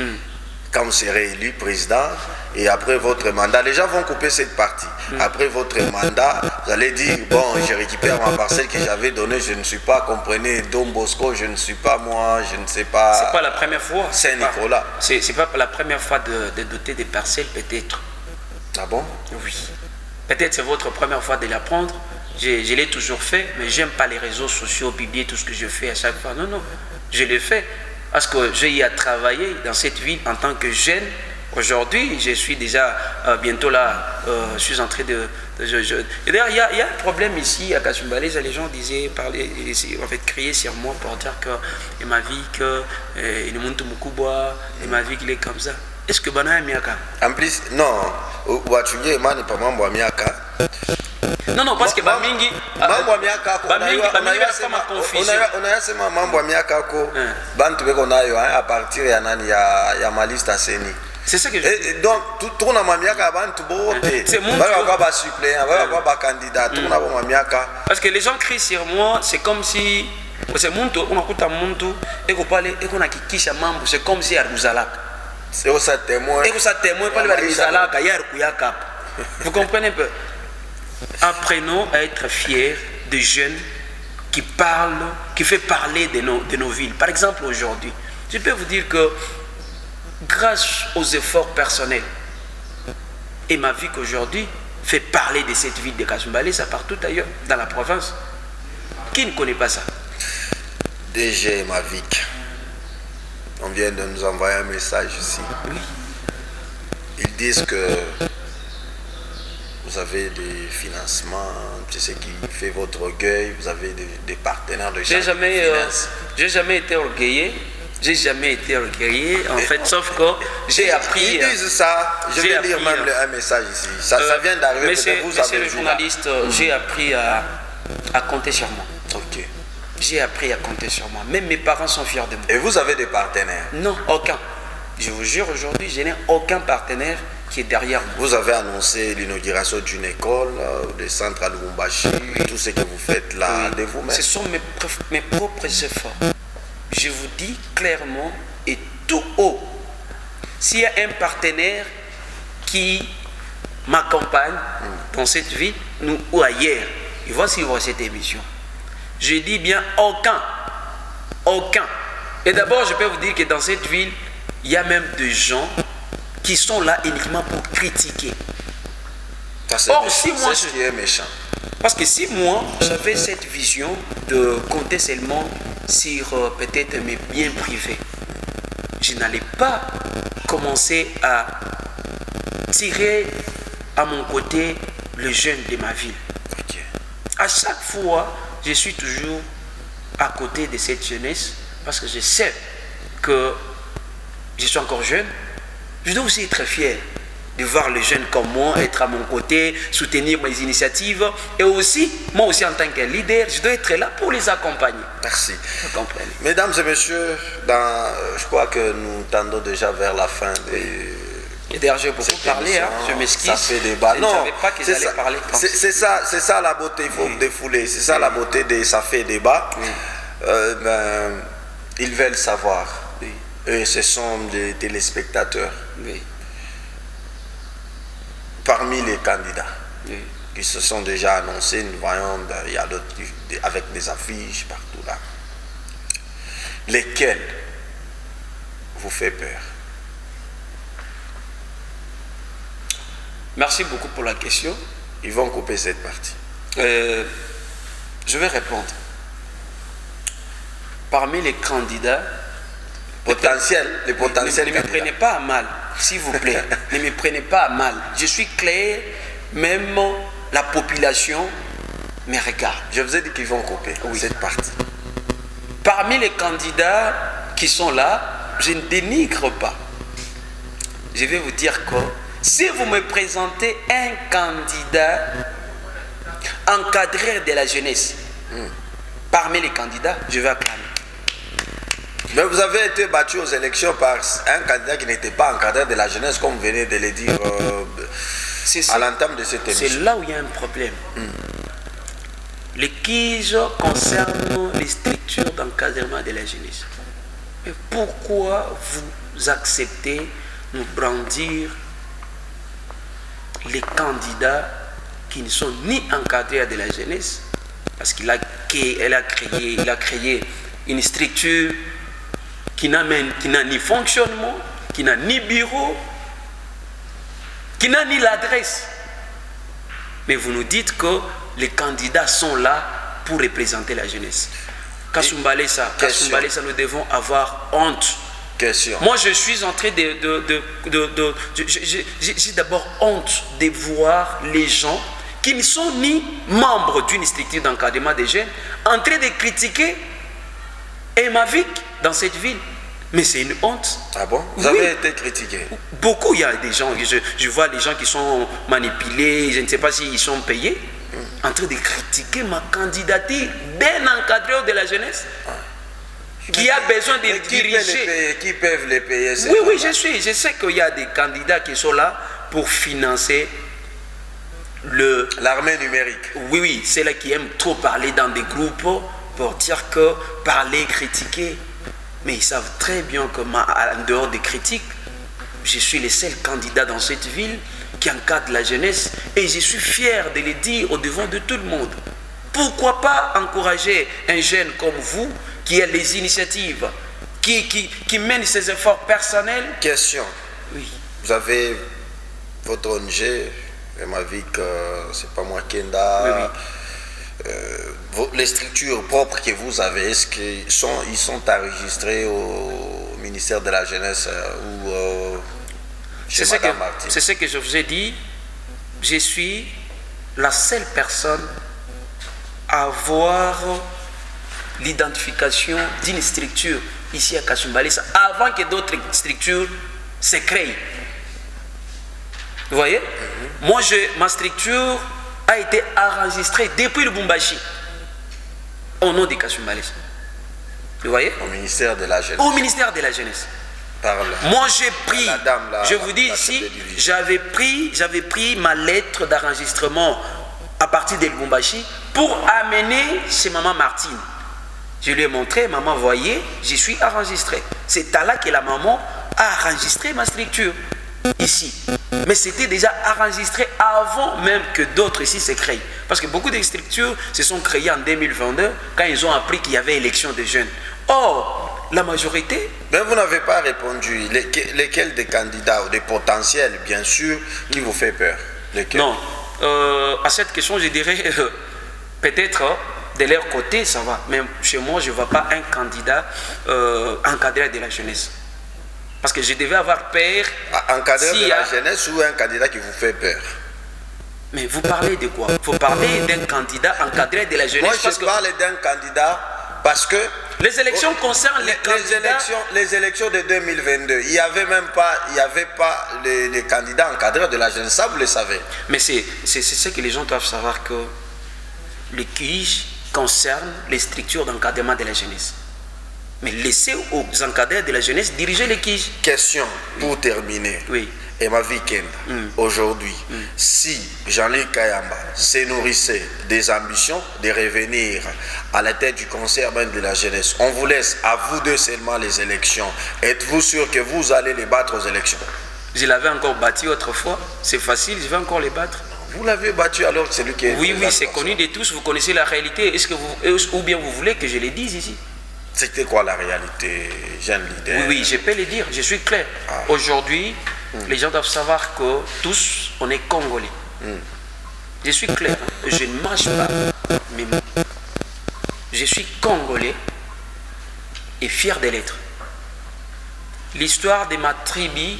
Quand vous serez élu président et après votre mandat, les gens vont couper cette partie. Après votre mandat, vous allez dire, bon, je récupère ma parcelle que j'avais donnée, je ne suis pas, comprenez, Don Bosco, je ne suis pas moi, je ne sais pas... C'est pas la première fois. Saint-Nicolas. C'est pas la première fois de doter des parcelles, peut-être. Ah bon? Oui. Peut-être c'est votre première fois de l'apprendre. Je l'ai toujours fait, mais j'aime pas les réseaux sociaux, publier tout ce que je fais à chaque fois. Non, je l'ai fait. Parce que j'ai eu à travailler dans cette ville en tant que jeune. Aujourd'hui, je suis déjà bientôt là, je suis en train de... Et d'ailleurs, il y a un problème ici à Kasumbalesa. Les gens disaient, crier sur moi pour dire que ma vie, que il est monté Mukubwa, et ma vie qu'il est comme ça. Est-ce que Bana est Miaka? En plus, non. Ouachunye, man n'est pas membre à Miaka. Non, parce que Bamingi... Mambo miaka on a sema mambo ya miaka ko bantu beko nayo à partir ya nani ya malista seni C'est ça que je dis. Donc, tout le monde c'est mon candidat. Parce que les gens crient sur moi, c'est comme si. C'est mon tour, on a écouté mon tour, et qu'on parle, et qu'on a qui membre, c'est comme si Arouzalak. C'est ça témoin. Et que ça témoin, pas le Arouzalak, vous comprenez un peu? Apprenons à être fiers des jeunes qui parlent, qui fait parler de nos villes. Par exemple, aujourd'hui, je peux vous dire que grâce aux efforts personnels, et ma vie qu'aujourd'hui fait parler de cette ville de Kasumbalé, ça partout ailleurs, dans la province. Qui ne connaît pas ça? DG Mavic, on vient de nous envoyer un message ici. Oui. Ils disent que vous avez des financements, c'est ce qui fait votre orgueil, vous avez des partenaires de chaque finance. J'ai jamais été orgueillé. J'ai jamais été orgueillé, en fait, sauf que j'ai appris. Ils disent ça, je vais lire même un message ici. Ça vient d'arriver, monsieur le journaliste, j'ai appris à compter sur moi. Ok. J'ai appris à compter sur moi. Même mes parents sont fiers de moi. Et vous avez des partenaires? Non, aucun. Je vous jure, aujourd'hui, je n'ai aucun partenaire qui est derrière moi. Vous avez annoncé l'inauguration d'une école, des centres à Lubumbashi, tout ce que vous faites là de vous-même. Ce sont mes propres efforts. Je vous dis clairement et tout haut, s'il y a un partenaire qui m'accompagne dans cette ville ou ailleurs, il va suivre cette émission. Je dis bien aucun. Aucun. Et d'abord, je peux vous dire que dans cette ville, il y a même des gens qui sont là uniquement pour critiquer. Or, si moi, c'est ce qui est méchant. Parce que si moi, j'avais cette vision de compter seulement sur peut-être mes biens privés, je n'allais pas commencer à tirer à mon côté le jeune de ma ville. Okay. À chaque fois, je suis toujours à côté de cette jeunesse parce que je sais que je suis encore jeune. Je dois aussi être fier de voir les jeunes comme moi être à mon côté, soutenir mes initiatives et aussi, moi aussi en tant que leader, je dois être là pour les accompagner. Merci. Vous comprenez? Mesdames et messieurs, je crois que nous tendons déjà vers la fin des... Et d'ailleurs, j'ai beaucoup parlé, hein, je m'excuse. Ça fait débat. Je ne savais pas qu'ils allaient parler comme ça. C'est ça la beauté, il faut défouler. C'est ça la beauté de ça fait débat. Ils veulent savoir. Oui. Et ce sont des téléspectateurs. Oui. Parmi les candidats oui. qui se sont déjà annoncés, nous voyons, il y a d'autres avec des affiches partout là. Lesquels vous fait peur? Merci beaucoup pour la question. Ils vont couper cette partie. Je vais répondre. Parmi les candidats potentiels, les potentiels ne me prenez pas à mal, s'il vous plaît. Ne me prenez pas à mal. Je suis clair, même la population me regarde. Je vous ai dit qu'ils vont couper cette partie. Parmi les candidats qui sont là, je ne dénigre pas. Je vais vous dire que si vous me présentez un candidat encadreur de la jeunesse, parmi les candidats, je vais acclamer. Mais vous avez été battu aux élections par un candidat qui n'était pas encadreur de la jeunesse, comme vous venez de le dire à l'entame de cette émission. C'est là où il y a un problème. Les quiz concernent les structures d'encadrement de la jeunesse. Mais pourquoi vous acceptez de brandir les candidats qui ne sont ni encadrés de la jeunesse, parce qu'il a créé une structure qui n'a ni fonctionnement, qui n'a ni bureau, qui n'a ni l'adresse. Mais vous nous dites que les candidats sont là pour représenter la jeunesse. Kasumbalé, nous devons avoir honte. Question. Moi, je suis en train j'ai d'abord honte de voir les gens qui ne sont ni membres d'une structure d'encadrement des jeunes en train de critiquer Emavic dans cette ville. Mais c'est une honte. Ah bon? Vous avez été critiqué? Beaucoup, il y a des gens, je vois des gens qui sont manipulés, je ne sais pas s'ils sont payés, en train de critiquer ma candidature d'un encadreur de la jeunesse. qui a besoin de diriger. Qui peuvent les payer? Oui, je sais qu'il y a des candidats qui sont là pour financer l'armée numérique. Oui, c'est là qui aiment trop parler dans des groupes pour dire que parler, critiquer. Mais ils savent très bien que en dehors des critiques, je suis le seul candidat dans cette ville qui encadre la jeunesse et je suis fier de le dire au devant de tout le monde. Pourquoi pas encourager un jeune comme vous qui a les initiatives, qui mène ses efforts personnels? Question. Oui. Vous avez votre ONG, Emavic, c'est pas moi, Kenda. Oui. Les structures propres que vous avez, est-ce qu'ils sont enregistrés au ministère de la Jeunesse ou chez Madame Martin? C'est ce que je vous ai dit. Je suis la seule personne à avoir l'identification d'une structure ici à Kasumbalesa avant que d'autres structures se créent. Vous voyez? Moi, ma structure a été enregistrée depuis le Lubumbashi au nom de Kasumbalesa. Vous voyez? Au ministère de la Jeunesse. Au ministère de la Jeunesse. Moi, j'ai pris, je vous dis ici, j'avais pris ma lettre d'enregistrement à partir de Lubumbashi pour amener chez Maman Martine. Je lui ai montré, maman, voyez, je suis enregistré. C'est à là que la maman a enregistré ma structure ici. Mais c'était déjà enregistré avant même que d'autres ici se créent. Parce que beaucoup de structures se sont créées en 2022 quand ils ont appris qu'il y avait élection des jeunes. Or, la majorité... Mais vous n'avez pas répondu. Lesquels des candidats ou des potentiels, bien sûr, qui vous fait peur? Lesquels? Non. À cette question, je dirais peut-être de leur côté, ça va. Mais chez moi, je ne vois pas un candidat encadré de la jeunesse. Parce que je devais avoir peur. Encadré de la jeunesse ou un candidat qui vous fait peur? Mais vous parlez de quoi? Vous parlez d'un candidat encadré de la jeunesse. Moi, je parle d'un candidat parce que... Les élections concernent les candidats. Les élections de 2022, il n'y avait pas les candidats encadrés de la jeunesse, ça vous le savez. Mais c'est ce que les gens doivent savoir, que le QIJ concerne les structures d'encadrement de la jeunesse. Mais laissez aux encadrés de la jeunesse diriger les QIJ. Question pour terminer. Oui. Emavic Kenda, aujourd'hui, si Jean-Luc Kayamba se nourrissait des ambitions de revenir à la tête du conseil de la jeunesse, on vous laisse à vous deux seulement les élections. Êtes-vous sûr que vous allez les battre aux élections? Je l'avais encore battu autrefois, c'est facile, je vais encore les battre. Vous l'avez battu alors que c'est lui qui est... Oui, c'est connu de tous, vous connaissez la réalité. Est-ce que ou bien vous voulez que je le dise ici? C'était quoi la réalité, jeune leader? Oui, je peux le dire, je suis clair. Aujourd'hui, les gens doivent savoir que tous, on est Congolais. Je suis clair, je ne mâche pas mes mots. Je suis Congolais et fier de l'être. L'histoire de ma tribu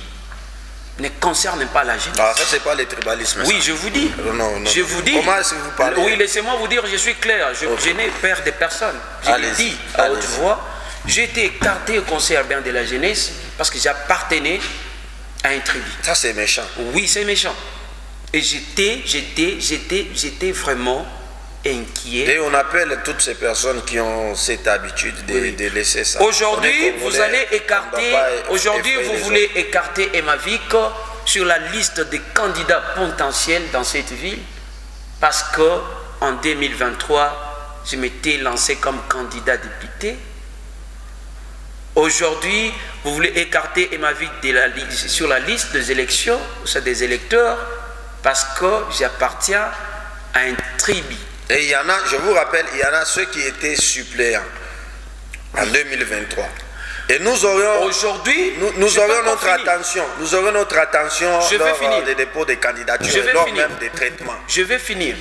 ne concerne pas la jeunesse. Ah, ça, c'est pas le tribalisme. Oui, je vous dis. Non. Je vous dis. Comment est-ce que vous parlez? Oui, laissez-moi vous dire, je suis clair. Je n'ai peur de personne. Je le dis à haute voix. J'ai été écarté au conseil urbain de la jeunesse parce que j'appartenais à un tribu. Ça, c'est méchant. Oui, c'est méchant. Et j'étais vraiment inquiet. Et on appelle toutes ces personnes qui ont cette habitude de laisser ça. Aujourd'hui, vous allez écarter, aujourd'hui, vous voulez écarter Emavic sur la liste des candidats potentiels dans cette ville parce que en 2023, je m'étais lancé comme candidat député. Aujourd'hui, vous voulez écarter Emavic sur la liste des élections, des électeurs, parce que j'appartiens à un tribu. Et il y en a, je vous rappelle, il y en a ceux qui étaient suppléants en 2023. Et nous aurions aujourd'hui, nous aurions notre attention. Nous aurions notre attention lors des dépôts de candidatures, lors même des traitements. Je vais finir.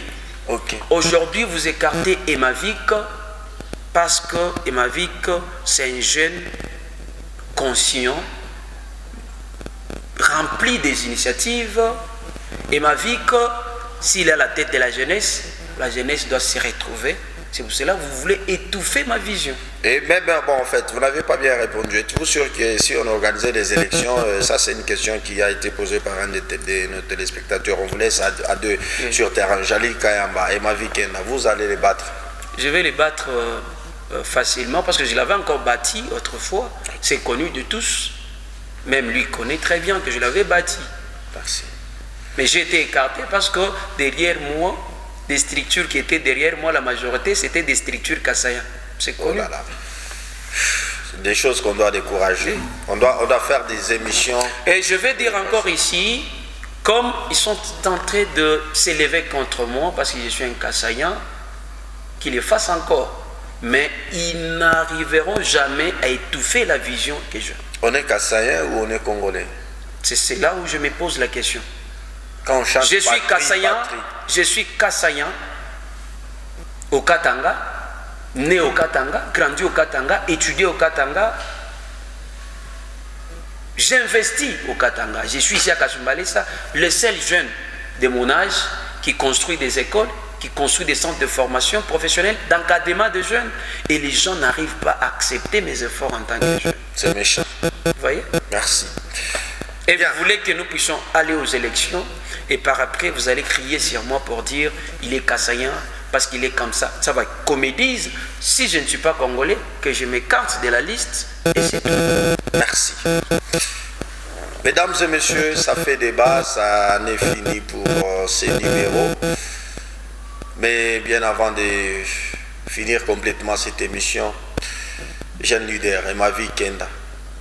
Ok. Aujourd'hui, vous écartez Emavic parce que Emavic, c'est un jeune conscient, rempli des initiatives. Emavic, s'il est à la tête de la jeunesse doit se retrouver. C'est pour cela que vous voulez étouffer ma vision. Et même, bon, en fait, vous n'avez pas bien répondu. Êtes-vous sûr que si on organisait des élections, ça c'est une question qui a été posée par un de nos téléspectateurs, on vous laisse à deux sur terrain, Jean-Luc Kayamba et Emavic Kenda, vous allez les battre? Je vais les battre facilement parce que je l'avais encore bâti autrefois. C'est connu de tous. Même lui connaît très bien que je l'avais bâti. Merci. Mais j'ai été écarté parce que derrière moi, des structures qui étaient derrière moi, la majorité, c'était des structures kassaïennes. C'est connu. Oh là là. C'est des choses qu'on doit décourager. On doit faire des émissions. Et je vais dire encore ici, comme ils sont en train de s'élever contre moi parce que je suis un kassaïen, qu'ils le fassent encore. Mais ils n'arriveront jamais à étouffer la vision que j'ai. On est kassaïen ou on est congolais? C'est là où je me pose la question. Quand on chante Je suis patrie, kassaïen, patrie. je suis kassaïen au Katanga, né au Katanga, grandi au Katanga, étudié au Katanga. J'investis au Katanga. Je suis ici à Kasumbalesa, le seul jeune de mon âge qui construit des écoles, qui construit des centres de formation professionnelle, d'encadrement de jeunes. Et les gens n'arrivent pas à accepter mes efforts en tant que jeune. C'est méchant. Vous voyez? Merci. Et vous voulez que nous puissions aller aux élections et par après vous allez crier sur moi pour dire il est kassaïen parce qu'il est comme ça. Ça va qu'on me dise si je ne suis pas congolais que je m'écarte de la liste et c'est tout. Merci. Mesdames et messieurs, ça fait débat, ça n'est fini pour ces numéros. Mais bien avant de finir complètement cette émission, jeune leader, Emavi Kenda,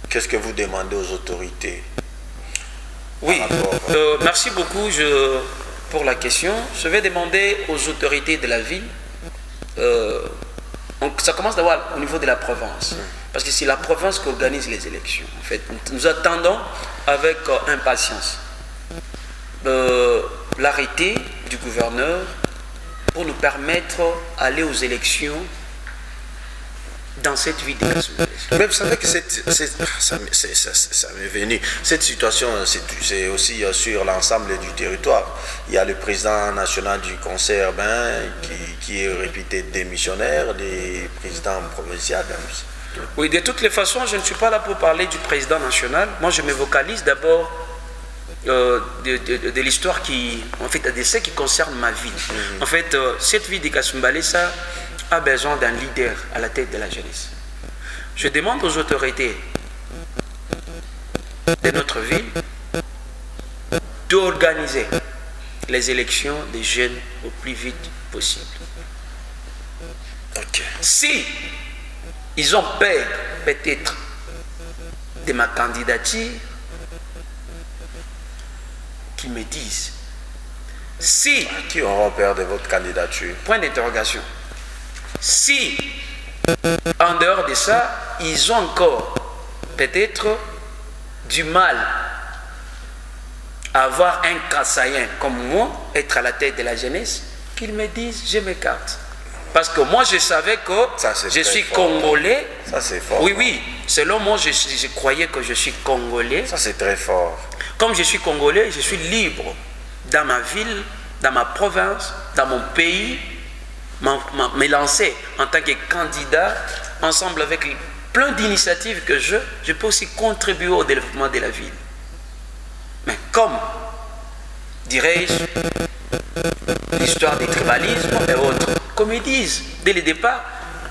qu'est-ce que vous demandez aux autorités? Oui, merci beaucoup pour la question. Je vais demander aux autorités de la ville, ça commence d'abord au niveau de la province, parce que c'est la province qui organise les élections. En fait, nous attendons avec impatience l'arrêté du gouverneur pour nous permettre d'aller aux élections dans cette ville de Kasumbalesa. Mais vous savez que ça m'est venu. Cette situation, c'est aussi sur l'ensemble du territoire. Il y a le président national du conseil urbain qui est réputé démissionnaire, les présidents provinciaux. Oui, de toutes les façons, je ne suis pas là pour parler du président national. Moi, je me vocalise d'abord de l'histoire en fait, de ce qui concerne ma ville. En fait, cette ville de Kasumbalesa a besoin d'un leader à la tête de la jeunesse. Je demande aux autorités de notre ville d'organiser les élections des jeunes au plus vite possible. Okay. Si ils ont peur peut-être de ma candidature, qu'ils me disent. Si... Qui auront peur de votre candidature? Point d'interrogation. Si, en dehors de ça, ils ont encore peut-être du mal à avoir un kassaïen comme moi, être à la tête de la jeunesse, qu'ils me disent, je m'écarte. Parce que moi, je savais que je suis congolais. Ça, c'est fort. Oui, oui. Selon moi, je croyais que je suis congolais. Ça, c'est très fort. Comme je suis congolais, je suis libre dans ma ville, dans ma province, dans mon pays, me lancer en tant que candidat, ensemble avec plein d'initiatives que je peux aussi contribuer au développement de la ville. Mais comme, dirais-je, l'histoire du tribalisme et autres, comme ils disent dès le départ,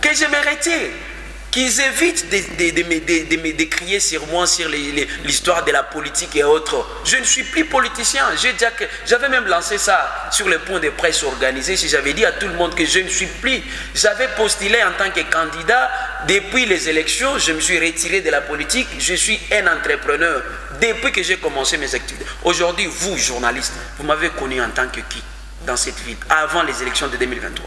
que je me retire, qu'ils évitent de me crier sur moi, sur l'histoire de la politique et autres. Je ne suis plus politicien. J'avais même lancé ça sur le point de presse organisé. Si j'avais dit à tout le monde que je ne suis plus, j'avais postulé en tant que candidat. Depuis les élections, je me suis retiré de la politique. Je suis un entrepreneur depuis que j'ai commencé mes activités. Aujourd'hui, vous, journalistes, vous m'avez connu en tant que qui dans cette ville, avant les élections de 2023?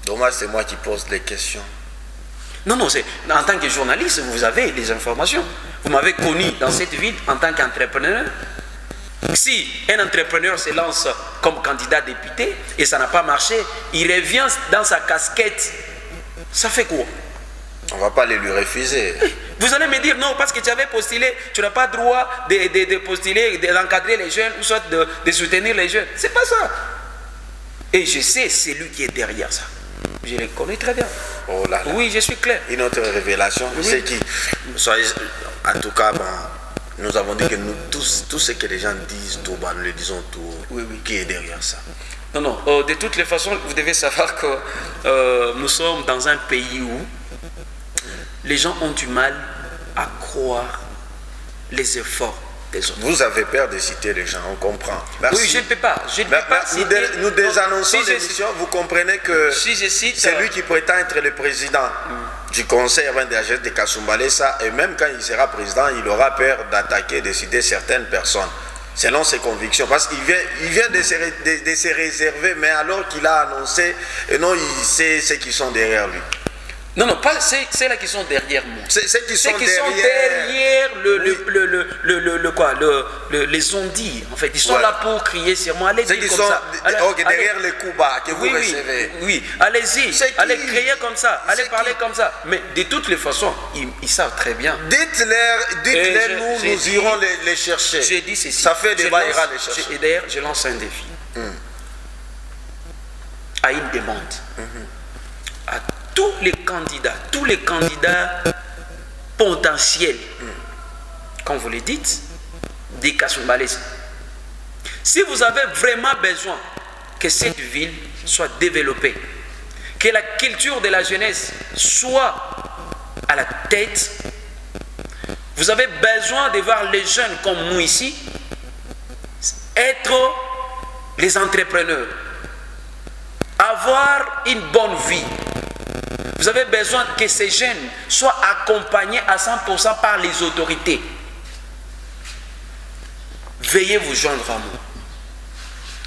Dommage, c'est moi qui pose les questions. Non, non, c'est en tant que journaliste, vous avez des informations. Vous m'avez connu dans cette ville en tant qu'entrepreneur. Si un entrepreneur se lance comme candidat député et ça n'a pas marché, il revient dans sa casquette. Ça fait quoi? On ne va pas les lui refuser. Vous allez me dire non, parce que tu avais postulé, tu n'as pas droit de postuler, d'encadrer les jeunes ou soit de soutenir les jeunes. C'est pas ça. Et je sais, c'est lui qui est derrière ça. Je le connais très bien. Oh là là. Oui, je suis clair. Une autre révélation, oui. C'est qui, en tout cas, nous avons dit que nous, tout ce que les gens disent tout bas, nous le disons tout. Oui, oui. Qui est derrière ça? Non, non, de toutes les façons, vous devez savoir que nous sommes dans un pays où les gens ont du mal à croire les efforts des autres. Vous avez peur de citer les gens, on comprend. Merci. Oui, je ne peux pas. Je ne peux pas citer. Nous désannonçons l'émission, vous comprenez que si je cite, c'est lui qui prétend être le président du conseil urbain de la jeunesse de Kasumbalesa, et même quand il sera président, il aura peur d'attaquer, de citer certaines personnes, selon ses convictions, parce qu'il vient de se réserver, mais alors qu'il a annoncé, et non, il sait ceux qui sont derrière lui. Non, non, pas ceux-là qui sont derrière moi. Ceux qui sont derrière les ondits, en fait. Ils sont là pour crier sur moi. Allez, ceux qui sont derrière les coups bas que vous recevez. Oui, allez-y, allez crier comme ça, allez parler comme ça. Mais de toutes les façons, ils savent très bien. Dites-les, nous irons les chercher. J'ai dit ceci. Ça fait débat, ira les chercher. Et d'ailleurs, je lance un défi à une demande. À tous les candidats potentiels, comme vous le dites, des Kasumbalesa. Si vous avez vraiment besoin que cette ville soit développée, que la culture de la jeunesse soit à la tête, vous avez besoin de voir les jeunes comme nous ici être les entrepreneurs, avoir une bonne vie. Vous avez besoin que ces jeunes soient accompagnés à 100% par les autorités. Veuillez vous joindre à moi.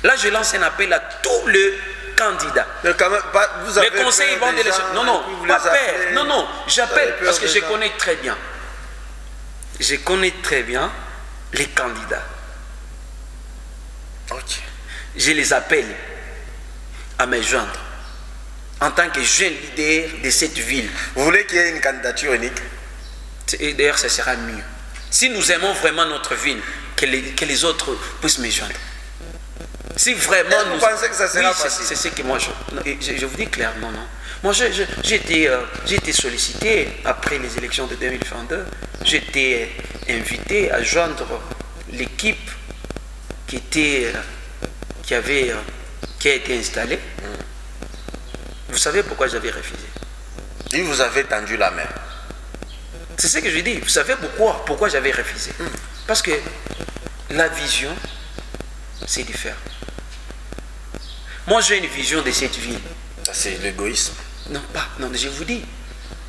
Là, je lance un appel à tous les candidats. Mais quand même, vous avez les conseils vont d'élection. Non, non, pas peur. Non, non, j'appelle parce que je connais très bien. Je connais très bien les candidats. Ok. Je les appelle à me joindre en tant que jeune leader de cette ville. Vous voulez qu'il y ait une candidature unique? Et d'ailleurs, ce sera mieux. Si nous aimons vraiment notre ville, que les autres puissent me joindre. Si vraiment vous pensez que ça sera facile? C'est ce que moi, je vous dis clairement, non. Moi, j'ai été sollicité après les élections de 2022. J'ai été invité à joindre l'équipe qui a été installée. Vous savez pourquoi j'avais refusé? Et vous avez tendu la main. C'est ce que je dis. Vous savez pourquoi j'avais refusé? Parce que la vision, c'est différent. Moi, j'ai une vision de cette ville. Ça, c'est l'égoïsme. Non, pas. Non, je vous dis.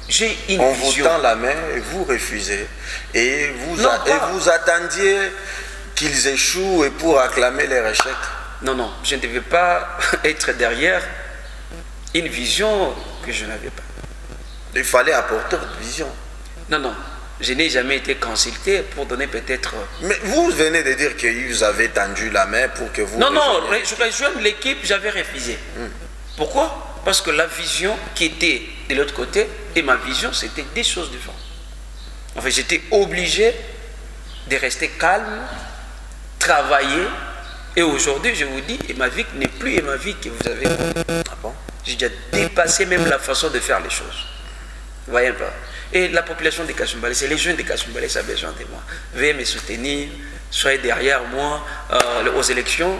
J'ai une on vision. vous tend la main et vous refusez. Et vous attendiez qu'ils échouent et pour acclamer leur échec. Non, non. Je ne devais pas être derrière une vision que je n'avais pas. Il fallait apporter votre vision. Non, non. Je n'ai jamais été consulté pour donner peut-être... Mais vous venez de dire que vous avez tendu la main pour que vous... Non, non, je rejoins l'équipe, j'avais refusé. Pourquoi? Parce que la vision qui était de l'autre côté et ma vision, c'était des choses différentes. En fait, j'étais obligé de rester calme, travailler. Et aujourd'hui, je vous dis, ma vie n'est plus ma vie que vous avez. Ah bon? J'ai déjà dépassé même la façon de faire les choses. Vous voyez pas? Et la population de Kasumbalesa, les jeunes de Kasumbalesa ont besoin de moi. Veuillez me soutenir, soyez derrière moi aux élections,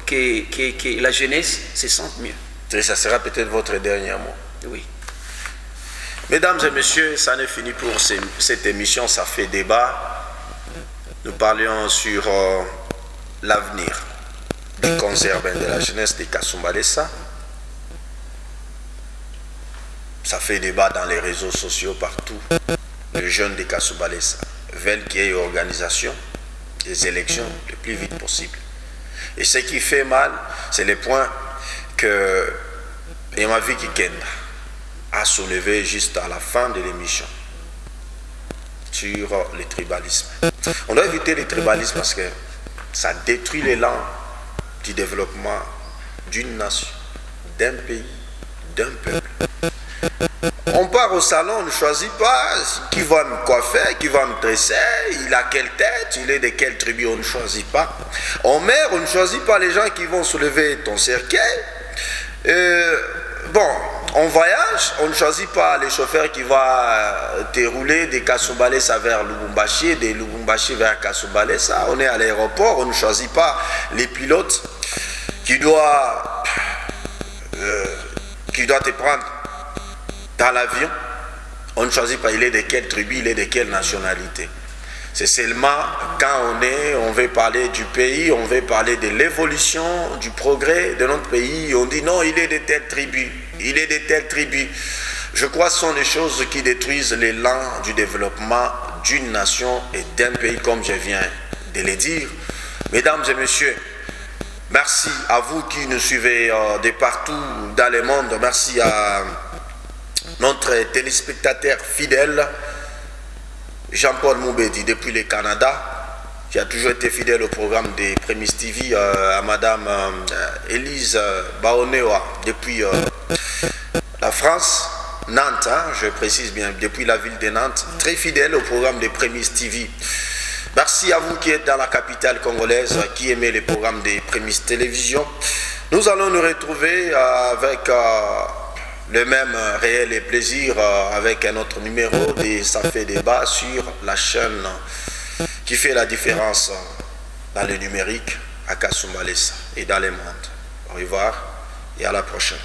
que la jeunesse se sente mieux. Et ça sera peut-être votre dernier mot. Oui. Mesdames et messieurs, ça n'est fini pour cette émission, ça fait débat. Nous parlions sur l'avenir du conseil urbain de la jeunesse de Kasumbalesa. Ça fait débat dans les réseaux sociaux partout. Les jeunes de Kasumbalesa veulent qu'il y ait une organisation des élections le plus vite possible. Et ce qui fait mal, c'est le point que Emaviki Kenda a soulevé juste à la fin de l'émission sur le tribalisme. On doit éviter le tribalisme parce que ça détruit l'élan du développement d'une nation, d'un pays, d'un peuple. On part au salon, on ne choisit pas qui va me coiffer, qui va me dresser, il a quelle tête, il est de quelle tribu, on ne choisit pas. En mer, on ne choisit pas les gens qui vont soulever ton cercueil. Bon, en voyage, on ne choisit pas les chauffeurs qui vont dérouler des Kasumbalesa vers Lubumbashi, des Lubumbashi vers Kasumbalesa. On est à l'aéroport, on ne choisit pas les pilotes qui doit te prendre dans l'avion, on ne choisit pas il est de quelle tribu, il est de quelle nationalité. C'est seulement quand on veut parler du pays, on veut parler de l'évolution, du progrès de notre pays, on dit non, il est de telle tribu, il est de telle tribu. Je crois que ce sont des choses qui détruisent l'élan du développement d'une nation et d'un pays, comme je viens de le dire. Mesdames et messieurs, merci à vous qui nous suivez de partout dans le monde. Merci à notre téléspectateur fidèle, Jean-Paul Moubedi, depuis le Canada, qui a toujours été fidèle au programme des Prémices TV, à Madame Élise Baonewa, depuis la France, Nantes, hein, je précise bien, depuis la ville de Nantes, très fidèle au programme des Prémices TV. Merci à vous qui êtes dans la capitale congolaise, qui aimez les programmes des Prémices Télévision. Nous allons nous retrouver avec le même réel et plaisir avec un autre numéro de Ça fait débat sur la chaîne qui fait la différence dans le numérique à Kasumbalesa et dans le monde. Au revoir et à la prochaine.